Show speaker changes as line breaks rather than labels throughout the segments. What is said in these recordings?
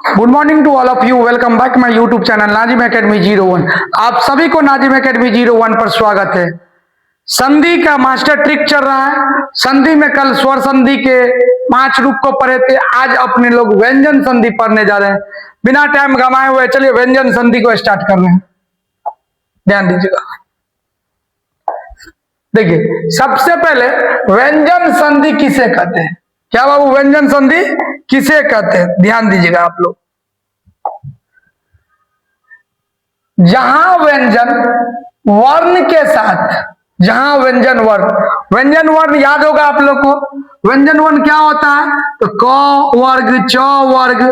Good morning to all of you. Welcome back my YouTube channel Nazim academy 01। आप सभी को Nazim academy 01 पर स्वागत है। संधि का मास्टर ट्रिक चल रहा है। संधि में कल स्वर संधि के 5 रूप को पढ़े थे। आज अपने लोग व्यंजन संधि पढ़ने जा रहे हैं। बिना टाइम गंवाए हुए चलिए व्यंजन संधि को स्टार्ट कर रहे हैं। ध्यान दीजिएगा। देखिए, सबसे पहले व्यंजन संधि किसे कहते हैं? क्या बाबू, व्यंजन संधि किसे कहते हैं? ध्यान दीजिएगा आप लोग। जहां व्यंजन वर्ण के साथ, जहां व्यंजन वर्ण याद होगा आप लोग को। व्यंजन वर्ण क्या होता है? तो क वर्ग, च वर्ग,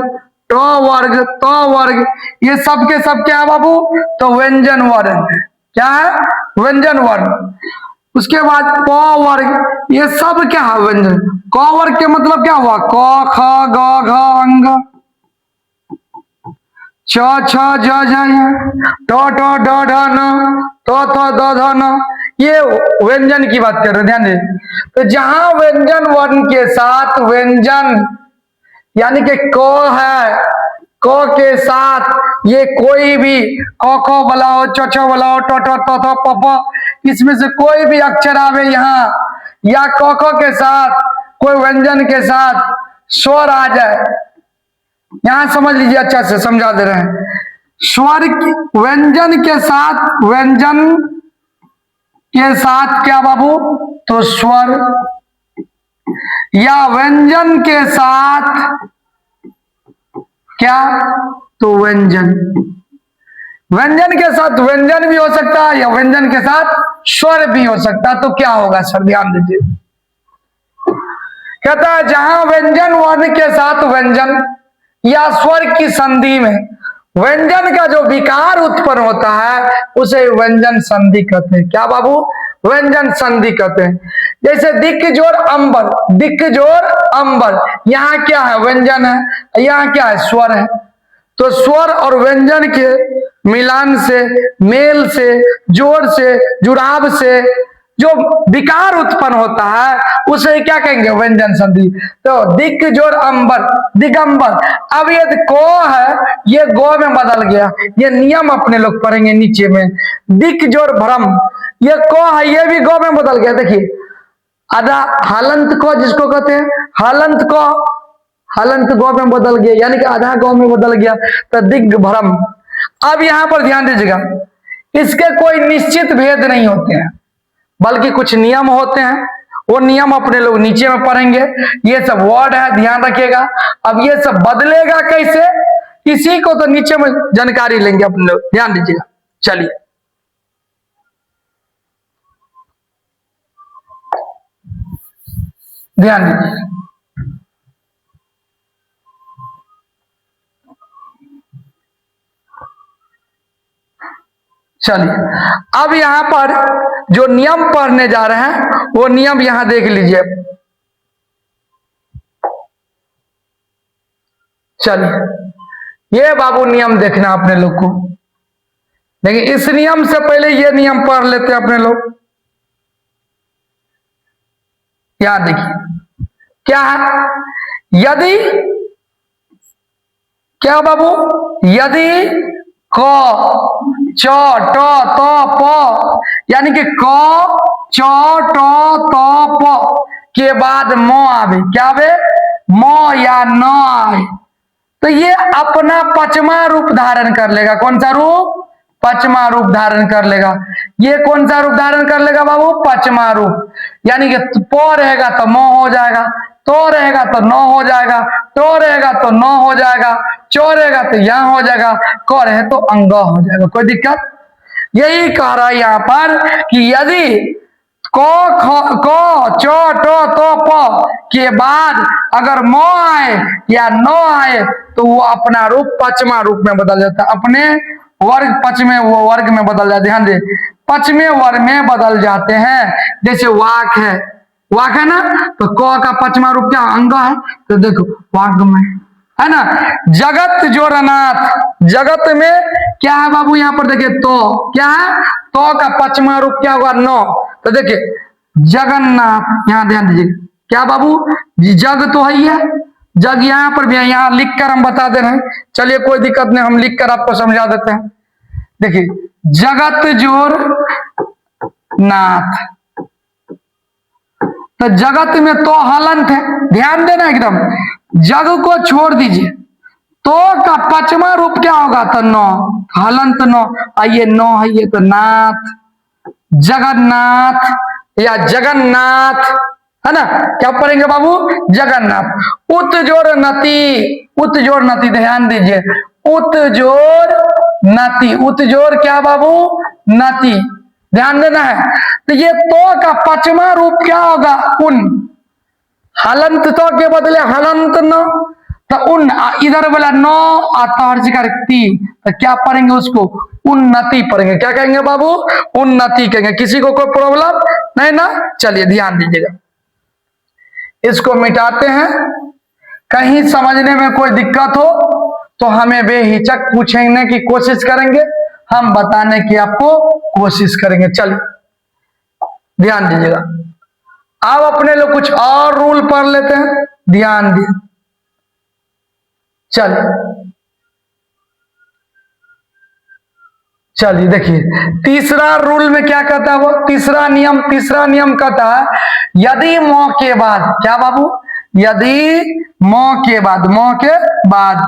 ट वर्ग, त वर्ग, ये सब के सब क्या है बाबू? तो व्यंजन वर्ण है। क्या है? व्यंजन वर्ण। उसके बाद प वर्ग, ये सब क्या है? व्यंजन। क वर्ग के मतलब क्या हुआ? क ख ग घ अंग, छ छ ज ज, ट ट ड ढ न, त थ द ध न, ये व्यंजन की बात कर रहे हैं। ध्यान दीजिए। तो जहां व्यंजन वर्ण के साथ व्यंजन यानी कि क है, क के साथ ये कोई भी क ख बुलाओ, च छ बुलाओ, ट ट त थ प प, इसमें से कोई भी अक्षर आवे यहाँ, या क ख के साथ कोई व्यंजन के साथ स्वर आ जाए, यहां समझ लीजिए, अच्छा से समझा दे रहे हैं। स्वर व्यंजन के साथ क्या बाबू? तो स्वर, या व्यंजन के साथ क्या? तो व्यंजन। व्यंजन के साथ व्यंजन भी हो सकता है या व्यंजन के साथ स्वर भी हो सकता है। तो क्या होगा सर? ध्यान दीजिए। कहता है जहां व्यंजन वर्ण के साथ व्यंजन या स्वर की संधि में व्यंजन का जो विकार उत्पन्न होता है उसे व्यंजन संधि कहते हैं। क्या बाबू? व्यंजन संधि कहते हैं। जैसे दिक जोर अंबर, दिक जोर अंबर, यहाँ क्या है? व्यंजन है। यहाँ क्या है? स्वर है। तो स्वर और व्यंजन के मिलान से, मेल से, जोड़ से, जुड़ाव से जो विकार उत्पन्न होता है उसे क्या कहेंगे? व्यंजन संधि। तो दिक जोर अंबर, दिगंबर। अब ये को है, ये गो में बदल गया। ये नियम अपने लोग पढ़ेंगे नीचे में। दिक जोर भ्रम, ये को है, ये भी गो में बदल गया। देखिए, आधा हलंत को जिसको कहते हैं, हलंत को, हलंत गौ में बदल गया, यानी कि आधा गौ में बदल गया। तो दिग भ्रम। अब यहां पर ध्यान दीजिएगा, इसके कोई निश्चित भेद नहीं होते हैं, बल्कि कुछ नियम होते हैं। वो नियम अपने लोग नीचे में पढ़ेंगे। ये सब वर्ड है, ध्यान रखिएगा। अब ये सब बदलेगा कैसे, इसी को तो नीचे में जानकारी लेंगे अपने लोग। ध्यान दीजिएगा। चलिए, ध्यान दीजिए। चलिए, अब यहां पर जो नियम पढ़ने जा रहे हैं वो नियम यहां देख लीजिए। चलिए, ये बाबू नियम देखना अपने लोग को। देखिए, इस नियम से पहले ये नियम पढ़ लेते हैं अपने लोग। यहां देखिए क्या है? यदि, क्या बाबू? यदि क च ट त प, यानी कि क च ट त प के बाद म आवे, क्या आवे? म या न आए, तो ये अपना पचमा रूप धारण कर लेगा। कौन सा रूप? पचमा रूप धारण कर लेगा। ये कौन सा रूप धारण कर लेगा बाबू? पचमा रूप। यानी कि प रहेगा तो म हो जाएगा, तो रहेगा तो न हो जाएगा, तो रहेगा तो न हो जाएगा, चो रहेगा तो यहां हो जाएगा, क रहे तो अंग हो जाएगा। कोई दिक्कत? यही कह रहा है यहां पर कि यदि क च ट त प के बाद अगर म आए या न आए तो वो अपना रूप पचमा रूप में बदल जाता है। अपने वर्ग पचमे वर्ग में बदल जाते हैं। ध्यान दे, पचमे वर्ग में बदल जाते हैं। जैसे वाक है, वाक है ना, तो क का पचमा रूप क्या? अंग है। तो देखो वाक में है ना। जगत जोरनाथ, जगत में क्या है बाबू? यहां पर देखिए तो क्या है? तो का पचमा रूप क्या होगा? नो। तो देखिए जगन्नाथ, यहां ध्यान दीजिए। क्या बाबू? जग तो है ही है, जग यहां पर भी है, यहां लिख कर हम बता दे रहे हैं। चलिए कोई दिक्कत नहीं, हम लिख कर आपको समझा देते हैं। देखिए, जगत जोर नाथ, तो जगत में तो हलंत है, ध्यान देना एकदम, जग को छोड़ दीजिए, तो का पचमा रूप क्या होगा? तो नौ, हलंत नौ, आइए नौ है ये, तो नाथ, जगन्नाथ या जगन्नाथ, है ना? क्या पढ़ेंगे बाबू? जगन्नाथ। उत जोर नति, उत जोर नति, ध्यान दीजिए, उत जोर नति, उत जोर क्या बाबू? नति, ध्यान देना है। तो ये तो का पचमा रूप क्या होगा? उन, हलंत तो के बदले हलंत न, तो उन, इधर बोला नौ आता तो क्या पढ़ेंगे उसको? उन्नति पढ़ेंगे। क्या कहेंगे बाबू? उन्नति कहेंगे। किसी को कोई प्रॉब्लम नहीं ना? चलिए ध्यान दीजिएगा, इसको मिटाते हैं। कहीं समझने में कोई दिक्कत हो तो हमें बेहिचक पूछने की कोशिश करेंगे, हम बताने की आपको कोशिश करेंगे। चलिए ध्यान दीजिएगा। अब अपने लोग कुछ और रूल पढ़ लेते हैं, ध्यान दिए। चलिए देखिए, तीसरा रूल में क्या कहता है वो? तीसरा नियम कहता है, यदि मौ के बाद, क्या बाबू? यदि मौ के बाद,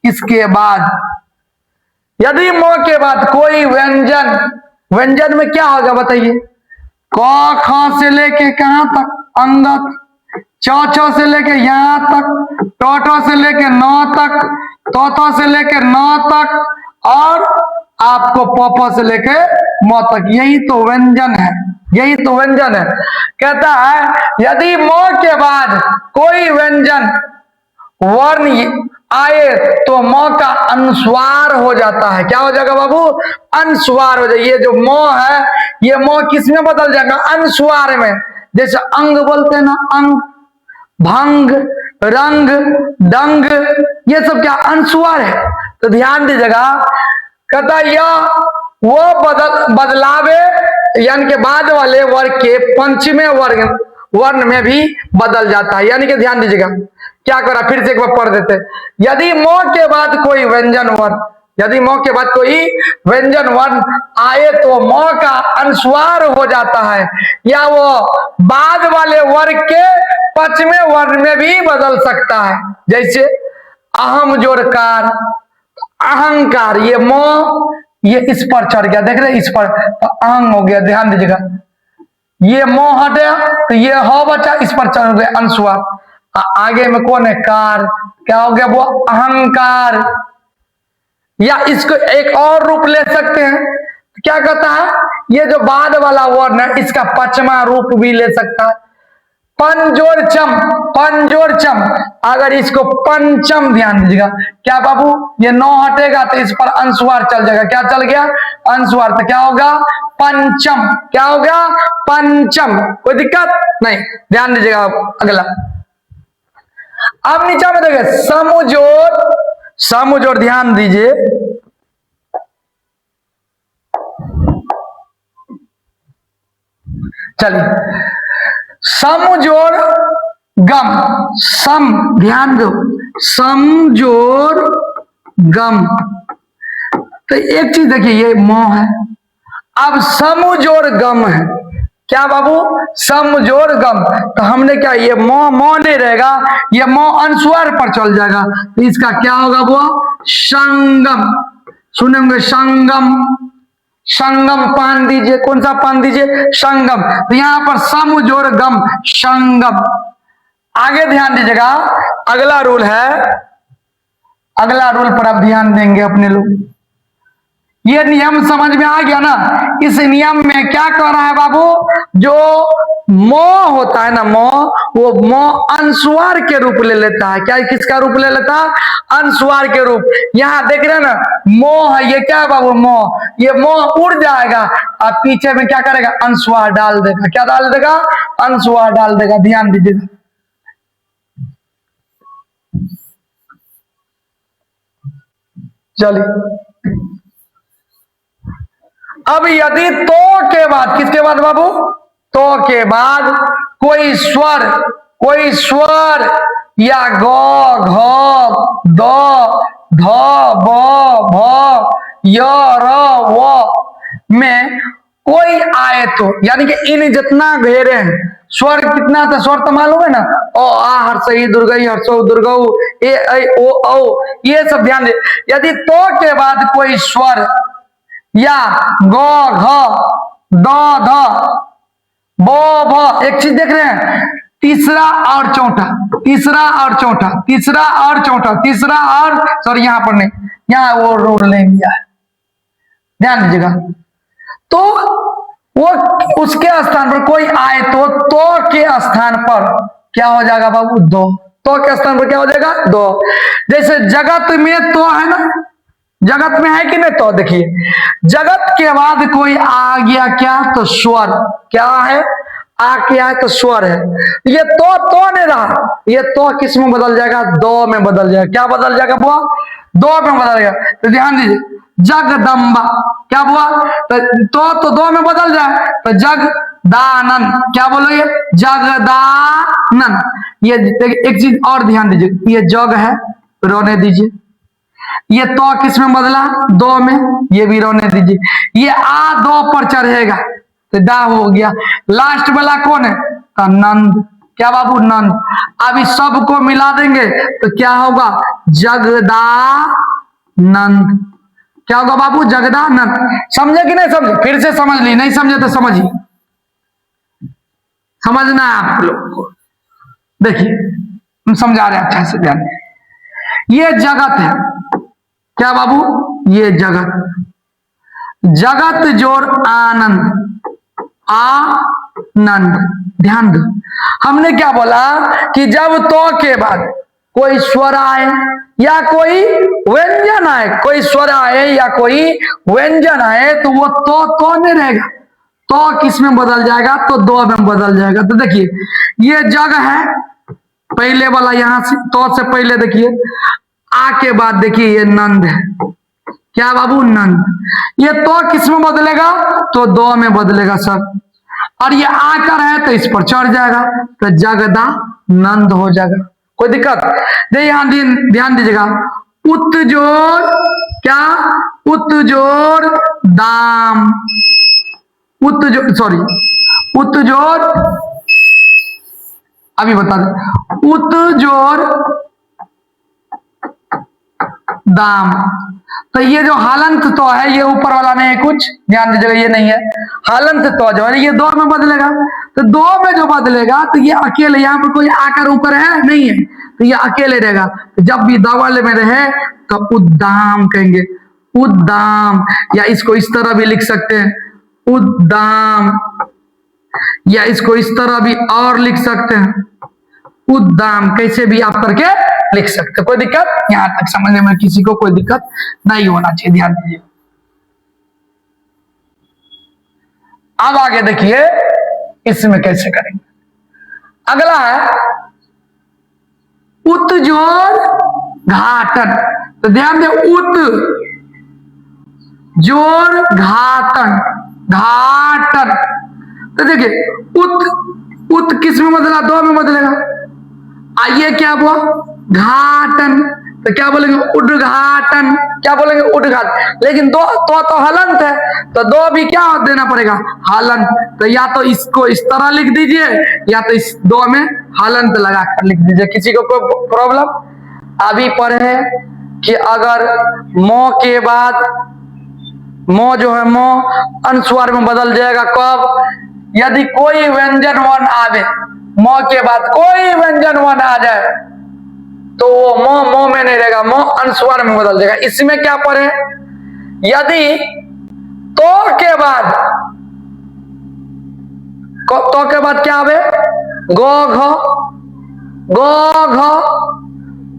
इसके बाद, यदि मौ के बाद कोई व्यंजन में क्या होगा बताइए? क ख से लेके कहां तक? अंगक। चौ से लेके यहां तक, टो से लेके नौ तक, तो से लेके नौ तक, और आपको प से लेके मौ तक। यही तो व्यंजन है, यही तो व्यंजन है। कहता है यदि मौ के बाद कोई व्यंजन वर्ण आए तो मौ का अनुस्वार हो जाता है। क्या हो जाएगा बाबू? अनुस्वार हो जाए। ये जो मौ है, ये मौ किस में बदल जाएगा? अनुस्वार में। जैसे अंग बोलते हैं ना, अंग, भंग, रंग, डंग, ये सब क्या अनुस्वार है? तो ध्यान दीजिएगा, कहता यह वो बदलावे, यानी के बाद वाले वर्ग के पंचमे वर्ण में भी बदल जाता है। यानी कि ध्यान दीजिएगा, क्या करा, फिर से एक बार पढ़ देते। यदि मौ के बाद कोई व्यंजन वर्ण, यदि मौ के बाद कोई व्यंजन वर्ण आए तो मौ का अनुस्वार हो जाता है, या वो बाद वाले वर्ग के पचमे वर्ण में भी बदल सकता है। जैसे अहम जोड़कार, अहंकार, ये मौ ये इस पर चढ़ गया, देख रहे इस पर, तो अहंग हो गया। ध्यान दीजिएगा, ये मौ हटे तो ये हो बचा, इस पर चढ़ गया अनुस्वार। आगे में कौन है? कार, क्या हो गया वो? अहंकार। या इसको एक और रूप ले सकते हैं, क्या कहता है? ये जो बाद वाला वर्ण है, इसका पचमा रूप भी ले सकता है, पंजोरचम। पंजोरचम, अगर इसको पंचम, ध्यान दीजिएगा, क्या बाबू? ये नौ हटेगा तो इस पर अनुस्वार चल जाएगा। क्या चल गया? अनुस्वार। तो क्या होगा? पंचम। क्या होगा? पंचम। कोई दिक्कत नहीं, ध्यान दीजिएगा। अगला, अब नीचे में देखिए, समजोड़, समजोड़, ध्यान दीजिए। चलिए, समजोड़ गम, सम, ध्यान दो, समजोड़ गम। तो एक चीज देखिए, ये मौ है, अब समजोड़ गम है। क्या बाबू? समजोड़ गम। तो हमने क्या, ये मौ मौ नहीं रहेगा, ये मौ अनुस्वार पर चल जाएगा, तो इसका क्या होगा? वो संगम। सुनेंगे संगम, संगम पान दीजिए। कौन सा पान दीजिए? संगम। तो यहां पर समजोड़ गम, संगम। आगे ध्यान दीजिएगा, अगला रूल है, अगला रूल पर आप ध्यान देंगे अपने लोग। ये नियम समझ में आ गया ना? इस नियम में क्या कह रहा है बाबू? जो मौ होता है ना, मौ, वो मौ अनुस्वार के रूप ले लेता है। क्या किसका रूप ले लेता है? अनुस्वार के रूप। यहां देख रहे हैं ना, मौ है, ये क्या है बाबू? मौ। ये मौ उड़ जाएगा, अब पीछे में क्या करेगा? अनुस्वार डाल देगा। क्या डाल देगा? अनुस्वार डाल देगा। ध्यान दीजिएगा, चलिए। अब यदि तो के बाद, किसके बाद बाबू? तो के बाद कोई स्वर, कोई स्वर या ग घ द ध ब भ य र व में कोई आए तो, यानी कि इन जितना घेरे हैं स्वर कितना था, स्वर तो मालूम है ना, ओ आ हर्षई दुर्गई हर्षो दुर्गऊ ए ऐ ओ औ, ये सब ध्यान दे। यदि तो के बाद कोई स्वर या ग घ द ध ब भ, एक चीज देख रहे हैं, तीसरा और चौथा, तीसरा और चौथा, तीसरा और चौथा, तीसरा और, सॉरी यहां पर नहीं, यहां वो रोल नहीं लिया है, ध्यान दीजिएगा। तो वो उसके स्थान पर कोई आए तो के स्थान पर क्या हो जाएगा बाबू, दो। तो के स्थान पर क्या हो जाएगा, दो। जैसे जगत में तो है ना, जगत में है कि नहीं, तो देखिए जगत के बाद कोई आ गया क्या, तो स्वर, क्या है, आ क्या है, तो स्वर है। ये तो नहीं रहा, ये तो किस में बदल जाएगा, दो में बदल जाएगा। क्या बदल जाएगा बुआ, दो में बदल जाएगा। तो ध्यान दीजिए, जगदम्बा क्या हुआ, तो दो में बदल जाए, तो जगदानन, क्या बोलोगे, जगदानन। ये एक चीज और ध्यान दीजिए, ये जग है, रोने दीजिए। ये तो किस में बदला, दो में, ये भी रोने दीजिए। ये आ दो पर चढ़ेगा तो डा हो गया। लास्ट वाला कौन है, तो नंद, क्या बाबू, नंद। अब इस सब को मिला देंगे तो क्या होगा, जगदानंद। क्या होगा बाबू, जगदानंद। समझे कि नहीं समझे, फिर से समझ ली, नहीं समझे तो समझिए, समझना है आप लोग को। देखिए हम समझा रहे हैं अच्छा से, ध्यान। ये जगत है, क्या बाबू, ये जगत, जगत जोड़ आनंद, आनंद। ध्यान दो, हमने क्या बोला कि जब तो के बाद कोई स्वर आए या कोई व्यंजन आए, कोई स्वर आए या कोई व्यंजन आए, तो वो तो नहीं रहेगा, तो किस में बदल जाएगा, तो दो में बदल जाएगा। तो देखिए ये जग है, पहले वाला यहां से, तो से पहले देखिए, आ के बाद देखिए ये नंद है, क्या बाबू, नंद। ये तो किस में बदलेगा, तो दो में बदलेगा सर, और ये आकर है तो इस पर चढ़ जाएगा, तो जगदा नंद हो जाएगा। कोई दिक्कत नहीं, यहां ध्यान दीजिएगा। उत्जोर, क्या, उत्जोर दाम, उत्जोर, सॉरी उत्जोर, अभी बता दे, उत्जोर दाम। तो ये जो हालंत तो है, ये ऊपर वाला नहीं है, कुछ ध्यान दीजिएगा, ये नहीं है हालंत तो जो है, ये दो में बदलेगा। तो दो में जो बदलेगा तो ये अकेले, यहाँ पर कोई आकर ऊपर है नहीं है, तो ये अकेले रहेगा। तो जब भी दवाले में रहे तो उद्दाम कहेंगे, उद्दाम। या इसको इस तरह भी लिख सकते हैं, उद्दाम, या इसको इस तरह भी और लिख सकते हैं, उद्दाम। कैसे भी आप करके लिख सकते, कोई दिक्कत, यहां तक समझने में किसी को कोई दिक्कत नहीं होना चाहिए, ध्यान दीजिए। अब आगे देखिए इसमें कैसे करेंगे। अगला है उत्जोर घाटन। तो ध्यान दे, उत जोर घाटन, घाटन। तो देखिए उत किस में बदला, दो में बदलेगा। आइए क्या हुआ, घाटन, तो क्या बोलेंगे, उद्घाटन, क्या बोलेंगे, उद्घाटन। लेकिन दो तो हलंत है, तो दो भी क्या देना पड़ेगा, हलंत। तो या तो इसको इस तरह लिख दीजिए, या तो इस दो में हलंत लगाकर लिख दीजिए। किसी को कोई प्रॉब्लम। अभी पढ़े कि अगर मो के बाद, मो जो है मो अनुस्वार में बदल जाएगा कब, यदि कोई व्यंजन वर्ण आवे, मो के बाद कोई व्यंजन वर्ण आ जाए तो वो मो में नहीं रहेगा, मो अनुस्वार में बदल जाएगा। इसमें क्या पढ़े, यदि तो के बाद क्या आवे, गो घ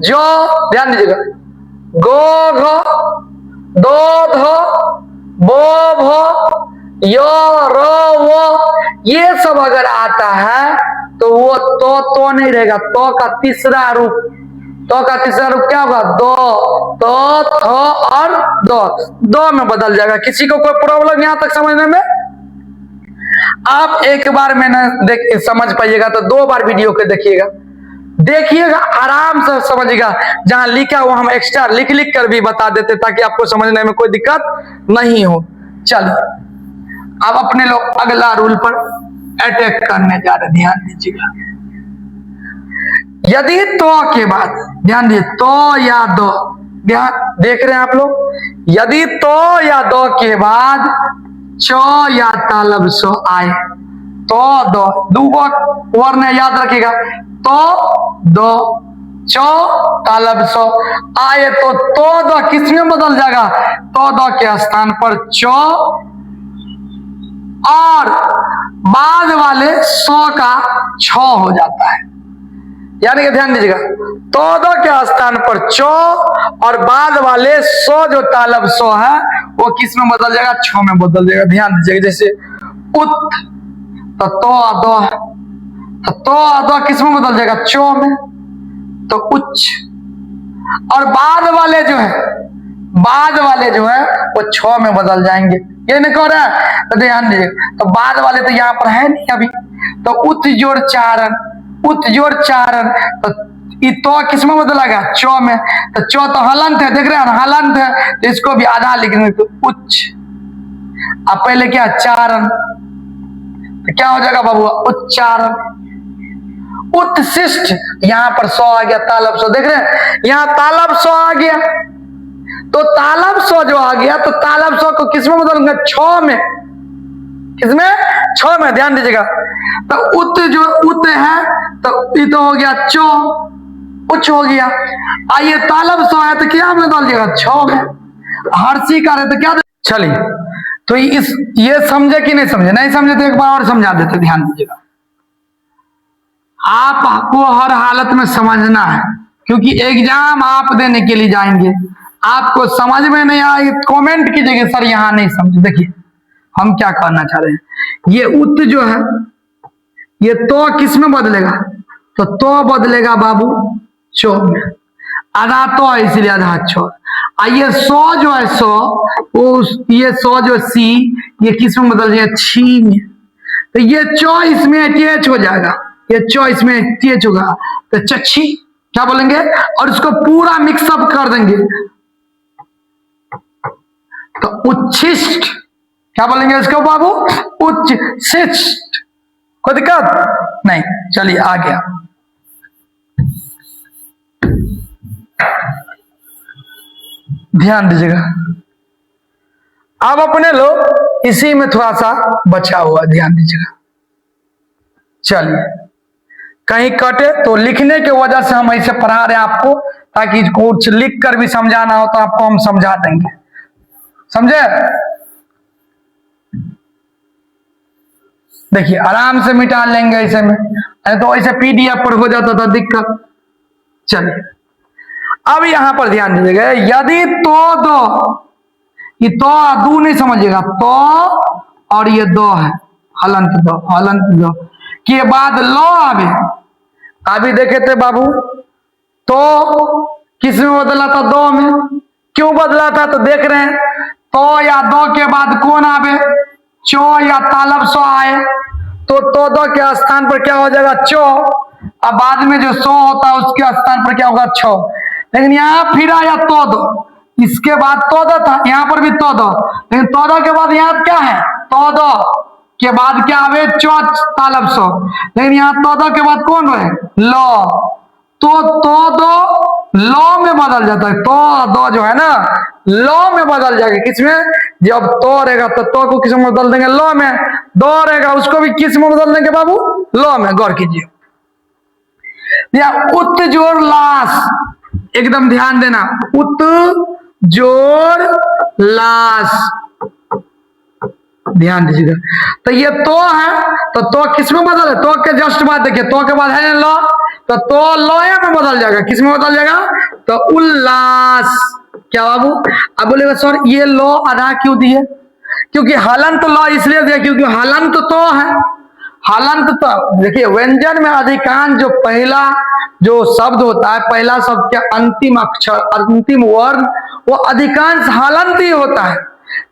जो, ध्यान दीजिएगा, गो घ दो ध बो भ यो रो वो, ये सब अगर आता है तो वो तो नहीं रहेगा, तो का तीसरा रूप, तो का तीसरा रूप क्या होगा, दो, तो थ और दो में बदल जाएगा। किसी को कोई प्रॉब्लम यहां तक समझने में? आप एक बार में ना देख समझ पाइएगा तो दो बार वीडियो को देखिएगा, देखिएगा, आराम से समझिएगा। जहां लिखा हुआ हम एक्स्ट्रा लिख लिख कर भी बता देते ताकि आपको समझने में कोई दिक्कत नहीं हो। चलो अब अपने लोग अगला रूल पर अटैक करने जा रहे, ध्यान दीजिएगा। यदि तो के बाद, ध्यान दीजिए, तो या दो, ध्यान देख रहे हैं आप लोग, यदि तो या दो के बाद चो या तालब सो आए, तो दो, दूगो वर्ण याद रखिएगा, तो दो चो तालब सो आए तो दो किस में बदल जाएगा, तो दो के स्थान पर चो और बाद वाले सो का छो हो जाता है। यानी कि ध्यान दीजिएगा, तो दो के स्थान पर चो और बाद वाले सो जो तालब सो है वो किस में बदल जाएगा, छो में बदल जाएगा। ध्यान दीजिएगा, जैसे उत तो दो किस में बदल जाएगा, चो में, तो उच्च, और बाद वाले जो है वो छो में बदल जाएंगे। ये नहीं कह रहा है, तो ध्यान दीजिए, तो बाद वाले तो यहाँ पर है नहीं अभी, तो उत जोड़ चारण, तो किस में बदलेगा, चो में, तो चो तो हलंत है, देख रहे हैं हलंत है, तो इसको भी आधा लिखेंगे तो उच्च। अब पहले क्या, चारण, तो क्या हो जाएगा बाबू, उच्चारण। उत्शिष्ट, यहां पर सो आ गया, तालब सो, देख रहे हैं यहां तालब सो आ गया, तो तालब सो जो आ गया तो तालब सो को किसमें बदलूंगा, छो में, किसमें, छो में। ध्यान दीजिएगा, तो उत जो उत है तो ये तो हो गया चो, उच्च हो गया। आइए तालब सो है तो क्या में बदल जाएगा, छो में। हर्षी का तो क्या, चलिए तो ये समझे कि नहीं समझे, नहीं समझे तो एक बार और समझा देते। ध्यान दीजिएगा, आपको हर हालत में समझना है, क्योंकि एग्जाम आप देने के लिए जाएंगे, आपको समझ में नहीं आए कमेंट कीजिएगा सर यहां नहीं समझे। देखिए हम क्या करना चाह रहे हैं, ये उत जो है ये तो किस में बदलेगा, तो बदलेगा बाबू चो में, आधा तो इसलिए आधा छो। ये सो जो है सो, ये सो जो सी, ये किस में बदल जाएगा, छी में, तो ये चो इसमें अटैच हो जाएगा, ये चो इसमें अटैच होगा तो चच्छी क्या बोलेंगे, और इसको पूरा मिक्सअप कर देंगे तो उच्छिष्ट, क्या बोलेंगे इसको बाबू, उच्छिष्ट। कोई दिक्कत नहीं, चलिए आ गया। ध्यान दीजिएगा, अब अपने लोग इसी में थोड़ा सा बचा हुआ, ध्यान दीजिएगा। चलिए कहीं कटे तो लिखने के वजह से हम ऐसे पढ़ा रहे हैं आपको, ताकि कुछ लिख कर भी समझाना हो तो आपको हम समझा देंगे, समझे। देखिए आराम से मिटा लेंगे ऐसे में, तो ऐसे पीडीएफ पर हो जाता था दिक्कत। चलिए अब यहां पर ध्यान दीजिएगा, यदि तो दो, ये तो दू नहीं समझिएगा, तो और ये दो है, हलंत दो के बाद लो आवे, अभी देखे थे बाबू, तो किस में बदला था, दो में। क्यों बदला था, तो देख रहे हैं, तो या दो के बाद कौन आवे, चो या तालब सो आए, तो दो के स्थान पर क्या हो जाएगा, चो, अब बाद में जो सो होता है उसके स्थान पर क्या होगा, छो। लेकिन यहाँ फिर आया तो दो, इसके बाद तो दो था, यहाँ पर भी तो दो, लेकिन तो दो के बाद यहाँ क्या है, तो दो के बाद क्या आवे, चो तालब सो, लेकिन यहाँ तो दो के बाद कौन रहे, लो, तो दो लो में बदल जाता है, तो दो जो है ना लो में बदल जाएगा, किसमें, जब तो रहेगा तो को किस में बदल देंगे, लो में, दो रहेगा उसको भी किस में बदल देंगे बाबू, लो में। गौर कीजिए, या उत जोड़ लाश, एकदम ध्यान देना, उत जोड़ लाश, ध्यान दीजिएगा। तो ये तो है, तो किस में बदल है, तो के जस्ट बाद देखिए, तो के बाद है लो, तो लोया में बदल जाएगा, किस में बदल जाएगा, तो उल्लास। क्या बाबू, अब बोलेगा सर ये लो आधा क्यों दिए, क्योंकि हलंत लो इसलिए दिया क्योंकि हलंत तो है, हलंत तो देखिए व्यंजन में अधिकांश जो पहला जो शब्द होता है, पहला शब्द के अंतिम अक्षर, अंतिम वर्ण, वो अधिकांश हलंत ही होता है,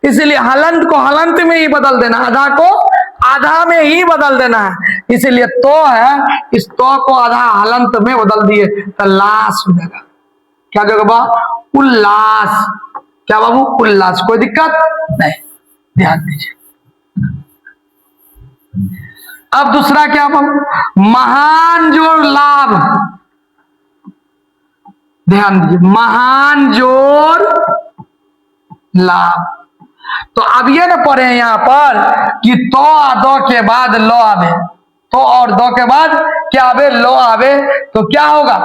इसलिए हलंत को हलंत में ही बदल देना, आधा को आधा में ही बदल देना है, इसीलिए तो है, इस तो को आधा हलंत में बदल दिए तो लाश हो जाएगा। क्या जगह? उल्लास। क्या बाबू? उल्लास। कोई दिक्कत नहीं, ध्यान दीजिए। अब दूसरा क्या बाबू? महान जोड़ लाभ। ध्यान दीजिए, महान जोड़ लाभ। तो अब ये ना पढ़े यहां पर कि तो और दो के बाद लो आवे, तो और दो के बाद क्या आवे? लो आवे। तो क्या होगा?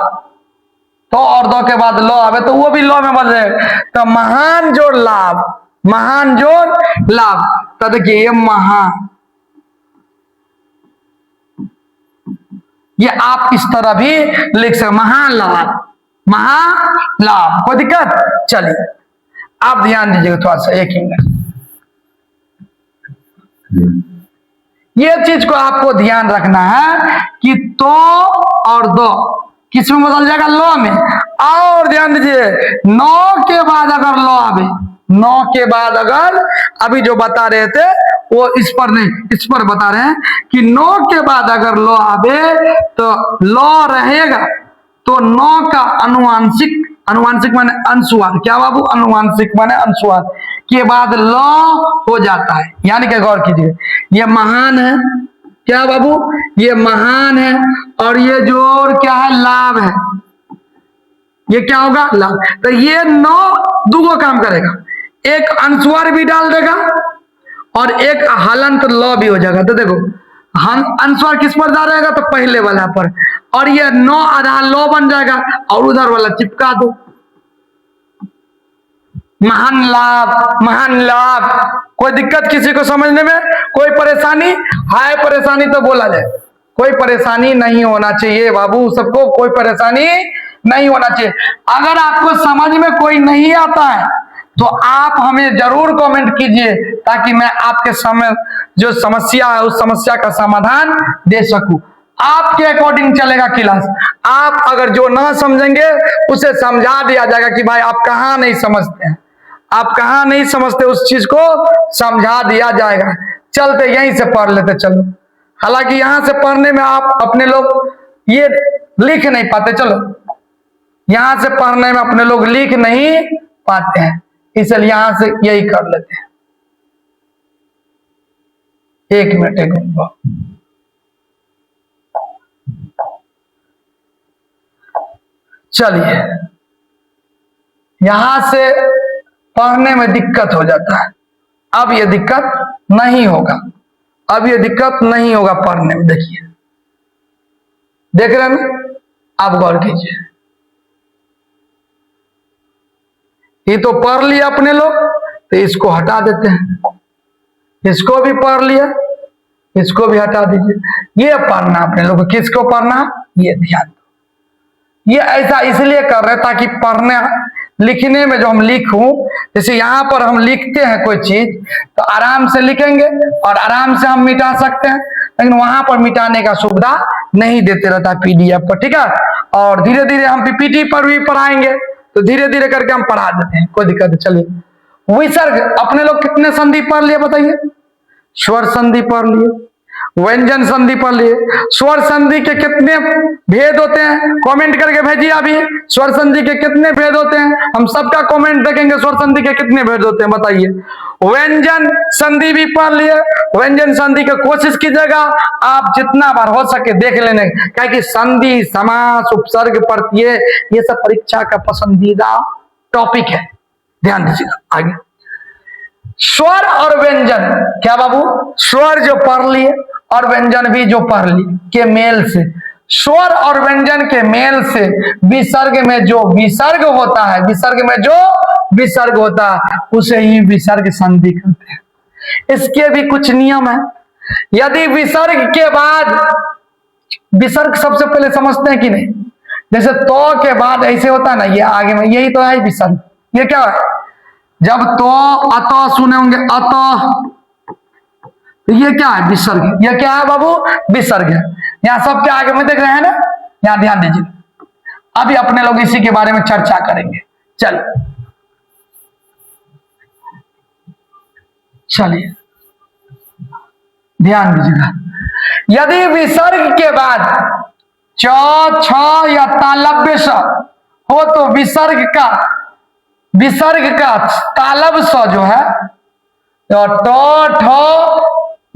तो और दो के बाद लो आवे तो वो भी लो में बदल जाए। तो महान जोड़ लाभ, महान जोड़ लाभ। तो देखिए ये महान, ये आप इस तरह भी लिख सकते, महान लाभ, महान लाभ। कोई दिक्कत? चलिए आप ध्यान दीजिएगा थोड़ा सा, एक मिनट। ये चीज को आपको ध्यान रखना है कि तो और दो किस में बदल जाएगा? लो में। और ध्यान दीजिए, नौ के बाद अगर लो आवे, नौ के बाद अगर, अभी जो बता रहे थे वो इस पर नहीं, इस पर बता रहे हैं कि नौ के बाद अगर लो आवे तो लो रहेगा, तो नौ का अनुवांशिक, अनुवांशिक माने अंशवाद। क्या बाबू? अनुवांशिक माने अंशवाद के बाद लो हो जाता है। यानी कि गौर कीजिए, ये महान है। क्या बाबू? ये महान है, और ये जोड़ क्या है? लाभ है। ये क्या होगा? लाभ। तो ये नौ दूगो काम करेगा, एक अंशवार भी डाल देगा और एक हलंत लो भी हो जाएगा। तो देखो हम अंशवार किस पर जा रहेगा? तो पहले वाला पर, और ये नौ आधा लो बन जाएगा और उधर वाला चिपका दो। महान लाभ, महान लाभ। कोई दिक्कत किसी को समझने में? कोई परेशानी है? परेशानी तो बोला जाए, कोई परेशानी नहीं होना चाहिए बाबू, सबको कोई परेशानी नहीं होना चाहिए। अगर आपको समझ में कोई नहीं आता है तो आप हमें जरूर कमेंट कीजिए, ताकि मैं आपके समय जो समस्या है उस समस्या का समाधान दे सकूं। आपके अकॉर्डिंग चलेगा क्लास। आप अगर जो ना समझेंगे उसे समझा दिया जाएगा कि भाई आप कहाँ नहीं समझते हैं, आप कहाँ नहीं समझते, उस चीज को समझा दिया जाएगा। चलते यहीं से पढ़ लेते चलो। हालांकि यहां से पढ़ने में आप अपने लोग ये लिख नहीं पाते, चलो यहां से पढ़ने में अपने लोग लिख नहीं पाते हैं, इसलिए यहां से यही कर लेते हैं। एक मिनट, एक मिनट। चलिए, यहां से पढ़ने में दिक्कत हो जाता है, अब ये दिक्कत नहीं होगा, अब ये दिक्कत नहीं होगा पढ़ने में। देखिए, देख रहे हैं ना? आप गौर कीजिए, ये तो पढ़ लिया अपने लोग, तो इसको हटा देते हैं, इसको भी पढ़ लिया, इसको भी हटा दीजिए। ये पढ़ना अपने लोग, किसको पढ़ना? ये ध्यान दो। ये ऐसा इसलिए कर रहे ताकि पढ़ने लिखने में जो हम लिखूं, जैसे यहां पर हम लिखते हैं कोई चीज तो आराम से लिखेंगे और आराम से हम मिटा सकते हैं, लेकिन वहां पर मिटाने का सुविधा नहीं देते रहता पीडीएफ पर, ठीक है। और धीरे धीरे हम पीपीटी पर भी पढ़ाएंगे, तो धीरे धीरे करके हम पढ़ा देते हैं, कोई दिक्कत। चलिए, विसर्ग अपने लोग कितने संधि पढ़ लिए बताइए? स्वर संधि पढ़ लिए, व्यंजन संधि पढ़ लिए। स्वर संधि के कितने भेद होते हैं? कमेंट करके भेजिए अभी, स्वर संधि के कितने भेद होते हैं? हम सबका कमेंट देखेंगे, स्वर संधि के कितने भेद होते हैं बताइए। व्यंजन संधि भी पढ़ लिए, व्यंजन संधि की कोशिश कीजिएगा आप जितना बार हो सके देख लेने, क्या कि संधि, समास, उपसर्ग, प्रत्यय ये सब परीक्षा का पसंदीदा टॉपिक है, ध्यान दीजिएगा। आगे स्वर और व्यंजन, क्या बाबू? स्वर जो पढ़ लिए और व्यंजन भी जो पढ़ लिए के मेल से, स्वर और व्यंजन के मेल से विसर्ग में जो विसर्ग होता है, विसर्ग में जो विसर्ग होता है उसे ही विसर्ग संधि कहते हैं। इसके भी कुछ नियम है। यदि विसर्ग के बाद, विसर्ग सबसे पहले समझते हैं कि नहीं? जैसे तो के बाद ऐसे होता है ना, ये आगे में यही तो है विसर्ग। ये क्या है? जब तो अतः सुने होंगे, अतः, तो ये क्या है? विसर्ग। ये क्या है बाबू? विसर्ग है। यहाँ सबके आगे में देख रहे हैं ना, यहाँ ध्यान दीजिए। अभी अपने लोग इसी के बारे में चर्चा करेंगे। चलिए, ध्यान दीजिएगा, यदि विसर्ग के बाद च छ या तालव्य स हो तो विसर्ग का तालब स जो है तो ट ठ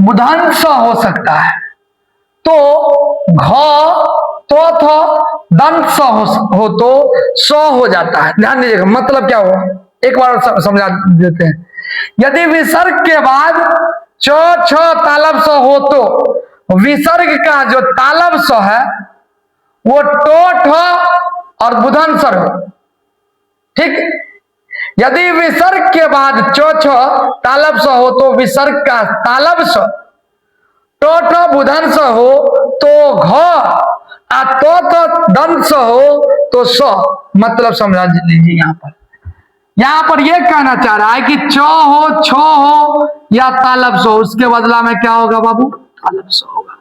बुधन स हो सकता है, तो घ तो थ दंत स हो तो स हो जाता है। ध्यान दीजिएगा, मतलब क्या हुआ एक बार समझा देते हैं। यदि विसर्ग के बाद च छ तालब स हो तो विसर्ग का जो तालब स है वो टो ठ और बुधन सर हो, ठीक। यदि विसर्ग के बाद च छ तालब स हो तो विसर्ग का तालब स टो ठ बुधन स हो तो घ तो दंत स हो तो स, मतलब समझा लीजिए। यहां पर यह कहना चाह रहा है कि च हो छ हो या तालब स हो, उसके बदला में क्या होगा बाबू, तालब स होगा।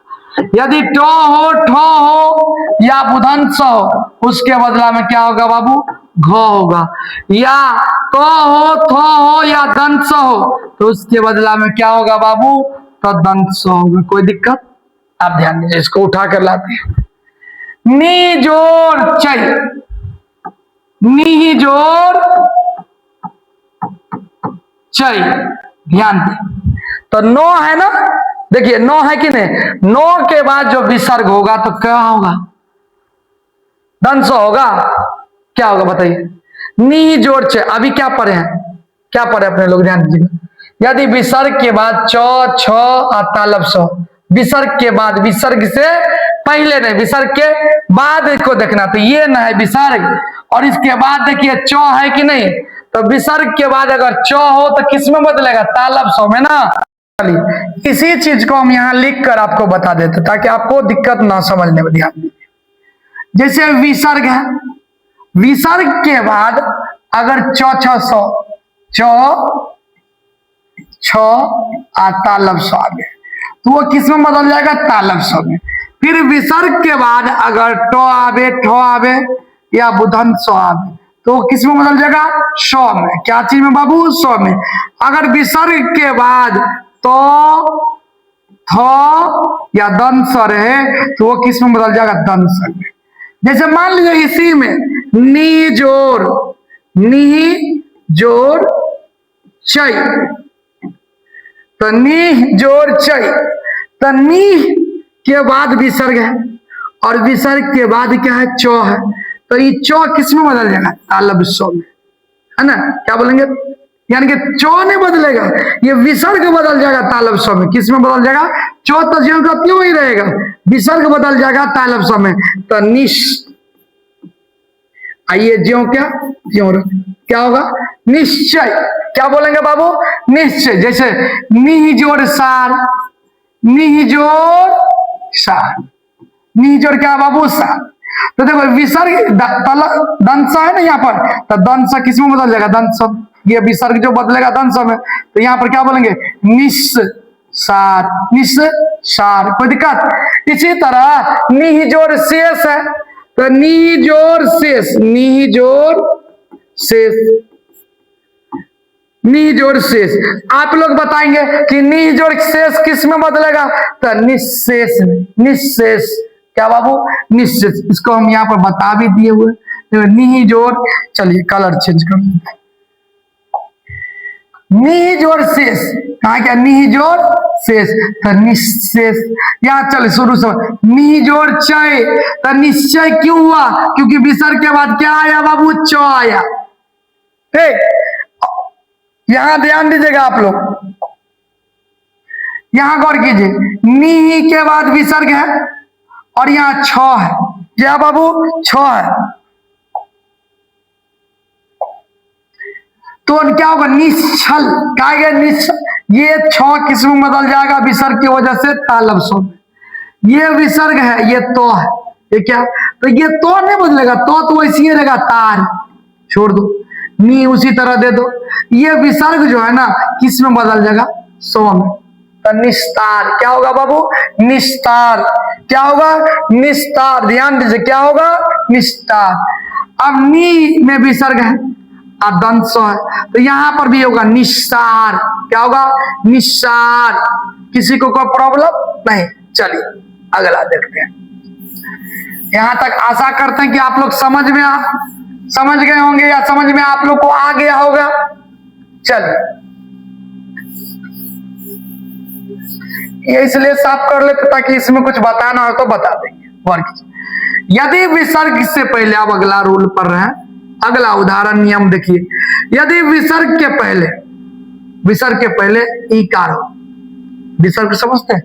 यदि टो हो ठ हो या बुधन स हो, उसके बदला में क्या होगा बाबू, घ होगा। या तो हो थ हो या दंत स हो तो उसके बदला में क्या होगा बाबू, तो दंत स होगा। कोई दिक्कत? आप ध्यान दीजिए, इसको उठा कर लाते हैं। नी जोड़ चै, नी जोड़ चै, ध्यान दे। तो नो है ना, देखिए नो है कि नहीं, नो के बाद जो विसर्ग होगा तो क्या होगा, दंत स होगा। क्या होगा बताइए, नी जोड़ चै। अभी क्या पढ़े हैं, क्या पढ़े अपने लोग, ध्यान दीजिएगा। यदि विसर्ग के बाद च छ और तालब स, विसर्ग के बाद, विसर्ग से पहले नहीं, विसर्ग के बाद को देखना, तो ये ना है विसर्ग और इसके बाद देखिए च है कि नहीं, तो विसर्ग के बाद अगर च हो तो किस में बदलेगा, तालब स में ना। इसी चीज को हम यहाँ लिख कर आपको बता देते ताकि आपको दिक्कत ना समझने में। ध्यान दीजिए, जैसे विसर्ग है, विसर्ग के बाद अगर च छ सौ च छ तालब स आ गया तो वो किस में बदल जाएगा, तालब स में। फिर विसर्ग के बाद अगर ट आवे ठ आवे या बुधन स आवे तो किस में बदल जाएगा, स में। क्या चीज में बाबू, स में। अगर विसर्ग के बाद तो थ या दंत स रहे तो वो किस में बदल जाएगा, दंत स में। जैसे मान लीजिए इसी में नी जोड़ चै, तो नी जोड़ चै, तो नी के बाद विसर्ग है और विसर्ग के बाद क्या है, च है, तो ये च किस में बदल जाएगा, तालब स में, है ना। क्या बोलेंगे, यानी कि च नहीं बदलेगा, ये विसर्ग बदल जाएगा तालब स में। किस में बदल जाएगा, च तो ज्यों का त्यों ही रहेगा, विसर्ग बदल जाएगा तालब स में, तो निश। आइए ज्यों क्या त्यों, क्या होगा, निश्चय। क्या बोलेंगे बाबू, निश्चय। जैसे नी जोड़ सार, नी जोड़ सार, नी जोड़ क्या बाबू, सार। तो देखो विसर्ग दंत स है ना यहाँ पर, तो दंत स किस में बदल जाएगा, दंत स। ये विसर्ग जो बदलेगा दंत स में, तो यहाँ पर क्या बोलेंगे, निस सार, निस सार। कोई दिक्कत? इसी तरह नी जोड़ शेष है, तो नी जोड़ शेष, नी जोड़ शेष, नी जोड़ शेष। आप लोग बताएंगे कि नी जोड़ शेष किस में बदलेगा, तो निशेष में, निशेष। क्या बाबू, निशेष। इसको हम यहाँ पर बता भी दिए हुए, नी जोड़। चलिए कलर चेंज कर देते हैं, नी जोड़ शेष, कहा क्या, नी जोड़ शेष, तो निशेष। यहाँ चले शुरू से, नी जोड़ चय, तो निश्चय क्यों हुआ, क्योंकि विसर्ग के बाद क्या आया बाबू, च आया। यहां ध्यान दीजिएगा आप लोग, यहां गौर कीजिए, नी के बाद विसर्ग है और यहां छ है, क्या बाबू, छ है, तो क्या होगा, निश्चल। क्या गया, निश्चल। ये छ किस में बदल जाएगा, विसर्ग की वजह से तालब स में। ये विसर्ग है, ये तो है, ये क्या, तो ये तो नहीं बदलेगा, तो वैसे ही रहेगा, तार छोड़ दो, नी उसी तरह दे दो। ये विसर्ग जो है ना किस में बदल जाएगा, सो में, तो निस्तार। क्या होगा बाबू, निस्तार। क्या होगा, निस्तार। ध्यान दीजिए, क्या होगा, निस्तार। अब नी में विसर्ग है और दंत स है, तो यहां पर भी होगा निस्सार। क्या होगा, निस्सार। किसी को कोई प्रॉब्लम नहीं। चलिए अगला देखते हैं। यहां तक आशा करते हैं कि आप लोग समझ गए होंगे या समझ में आप लोग को आ गया होगा। चलिए ये इसलिए साफ कर लेते ताकि इसमें कुछ बताना हो तो बता देंगे। यदि विसर्ग से पहले, आप अगला रूल पढ़ रहे हैं, अगला उदाहरण नियम देखिए। यदि विसर्ग के पहले ईकार हो, विसर्ग समझते हैं,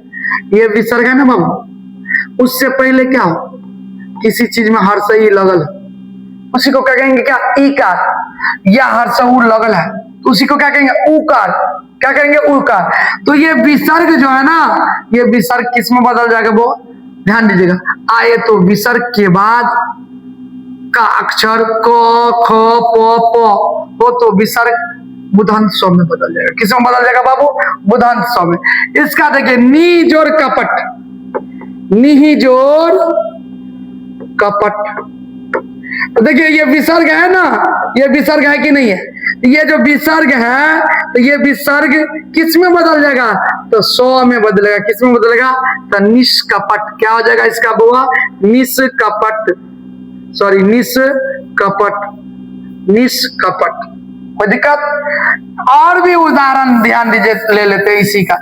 ये विसर्ग है ना बाबू, उससे पहले क्या हो, किसी चीज में हर्ष ही लगल, उसी को क्या कहेंगे, क्या ईकार, या हर्ष लगल है तो उसी को क्या कहेंगे, उकार। क्या कहेंगे, उकार। तो ये विसर्ग जो है ना, ये विसर्ग किस में बदल जाएगा, वो ध्यान दीजिएगा। आए तो विसर्ग के बाद का अक्षर क ख प प हो तो विसर्ग बुधांत स्व में बदल जाएगा। किस में बदल जाएगा बाबू, बुधांत स्व में। इसका देखिए नी जोर कपट, नी जोर कपट, तो देखिए ये विसर्ग है ना, ये विसर्ग है कि नहीं है, ये जो विसर्ग है तो ये विसर्ग किस में बदल जाएगा, तो स्व में बदलेगा। किस में बदलेगा, तो निष्कपट। क्या हो जाएगा इसका बुआ, निष्कपट, सॉरी निष्कपट, निष्कपट। कोई दिक्कत। और भी उदाहरण ध्यान दीजिए, ले लेते हैं इसी का।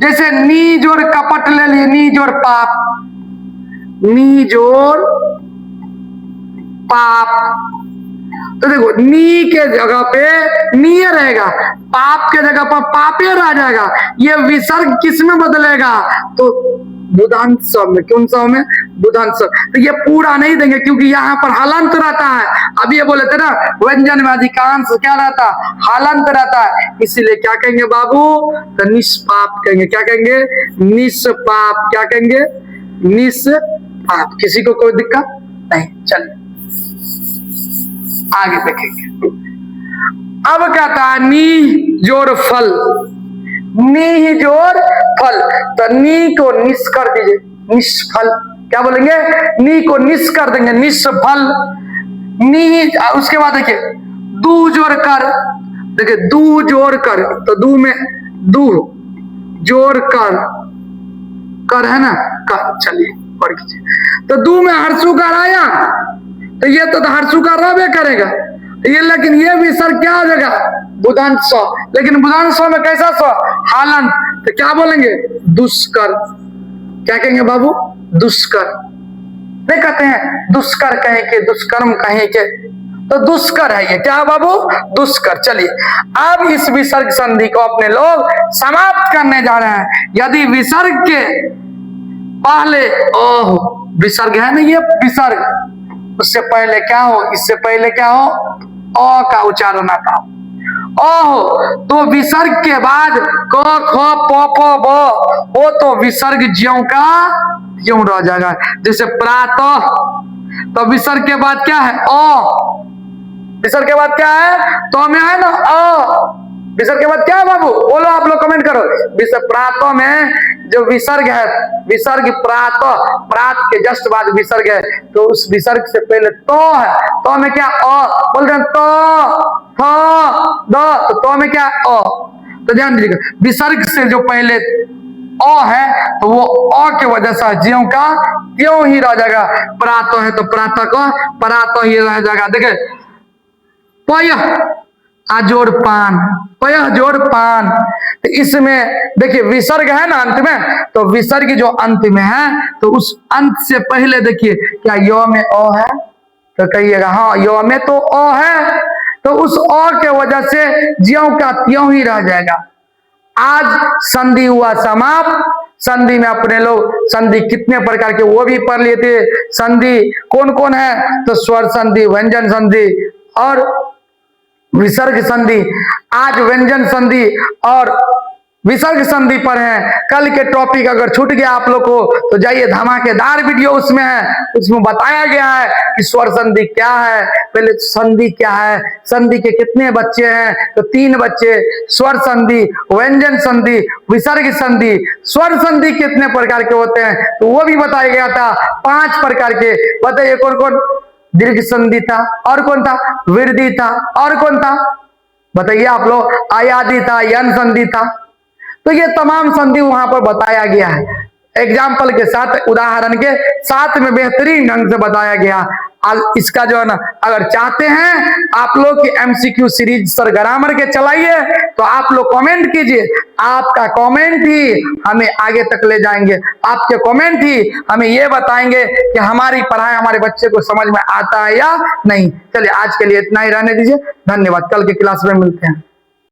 जैसे नी जोर कपट ले लिए, नी जोर पाप, नी जोर पाप, तो देखो नी के जगह पे नी रहेगा, पाप के जगह पर पापे रह जाएगा। ये विसर्ग किस में बदलेगा, तो बुधांत स्व में। कौन सा में, बुधांत स्व। तो ये पूरा नहीं देंगे क्योंकि यहाँ पर हलंत रहता है। अब ये बोले थे ना व्यंजन में अधिकांश क्या रहता है, हलंत रहता है, इसीलिए क्या कहेंगे बाबू, तो निष्पाप कहेंगे। क्या कहेंगे, निष्पाप। क्या कहेंगे, निष्पाप। किसी को कोई दिक्कत नहीं। चलिए आगे देखेंगे। अब कहता है नी जोर फल, नी जोर फल, तो नी को निस कर दीजिए, निष्फल। क्या बोलेंगे, नी को निस कर देंगे, निष्फल। नी, उसके बाद देखिए दू जोर कर, देखिए दू जोर कर, तो दू में दू जोर कर, कर है ना, कर। चलिए पढ़ कीजिए। तो दू में हर्षुकार आया, तो ये तो हर्षुकार रहबे करेगा ये, लेकिन ये विसर्ग क्या हो जाएगा, बुधांत स्व। लेकिन बुधांत स्व में कैसा स्व, हालंत। तो क्या बोलेंगे, दुष्कर। क्या कहेंगे बाबू, दुष्कर। नहीं कहते हैं दुष्कर कहें के, दुष्कर्म कहें के, तो दुष्कर है ये। क्या बाबू, दुष्कर। चलिए अब इस विसर्ग संधि को अपने लोग समाप्त करने जा रहे हैं। यदि विसर्ग के पहले ओह, विसर्ग है ना ये विसर्ग, उससे पहले क्या हो, इससे पहले क्या हो, अ का उच्चारण आता हो, तो विसर्ग के बाद क ख प प ब हो तो विसर्ग ज्यों का त्यों रह जाएगा। जैसे प्रातः, तो विसर्ग के बाद क्या है, अ। विसर्ग के बाद क्या है, तो में है ना अ। विसर्ग के बाद क्या है बाबू, बोलो आप लोग कमेंट करो। प्रातः में जो विसर्ग है, विसर्ग प्रातः, प्रात के जस्ट बाद विसर्ग है, तो उस विसर्ग से पहले तो है, तो में क्या अ, बोल रहे हैं तो, थ, द, तो में क्या अ। तो ध्यान दीजिएगा, विसर्ग से जो पहले अ है तो वो अ के वजह से ज्यों का त्यों ही रह जाएगा। प्रातः है तो प्रातः का प्रातः ही रह जाएगा। देखिए पय अजोड़ पान, पय जोड़ पान, तो इसमें देखिए विसर्ग है ना अंत में, तो विसर्ग जो अंत में है तो उस अंत से पहले देखिए क्या यो में अ है, तो कहिएगा हाँ यो में तो अ है, तो उस अ के वजह से ज्यों का त्यों ही रह जाएगा। आज संधि हुआ समाप्त। संधि में अपने लोग संधि कितने प्रकार के वो भी पढ़ लिए थे। संधि कौन कौन है, तो स्वर संधि, व्यंजन संधि और विसर्ग संधि। आज व्यंजन संधि और विसर्ग संधि पर है। कल के टॉपिक अगर छूट गया आप लोग को तो जाइए, धमाकेदार वीडियो उसमें है, उसमें बताया गया है कि स्वर संधि क्या है, पहले संधि क्या है, संधि के कितने बच्चे हैं, तो 3 बच्चे। स्वर संधि, व्यंजन संधि, विसर्ग संधि। स्वर संधि कितने प्रकार के होते हैं तो वो भी बताया गया था, 5 प्रकार के। बताइए कौन कौन, दीर्घ संधि था, और कौन था, वृद्धि था, और कौन था बताइए आप लोग, आयादी था, यन संधि था। तो ये तमाम संधि वहां पर बताया गया है, एग्जाम्पल के साथ, उदाहरण के साथ में बेहतरीन ढंग से बताया गया। आज इसका जो है ना, अगर चाहते हैं आप लोग की एमसीक्यू सीरीज सर ग्रामर के चलाइए तो आप लोग कमेंट कीजिए, आपका कमेंट ही हमें आगे तक ले जाएंगे, आपके कमेंट ही हमें ये बताएंगे कि हमारी पढ़ाई हमारे बच्चे को समझ में आता है या नहीं। चलिए आज के लिए इतना ही रहने दीजिए, धन्यवाद, कल के क्लास में मिलते हैं।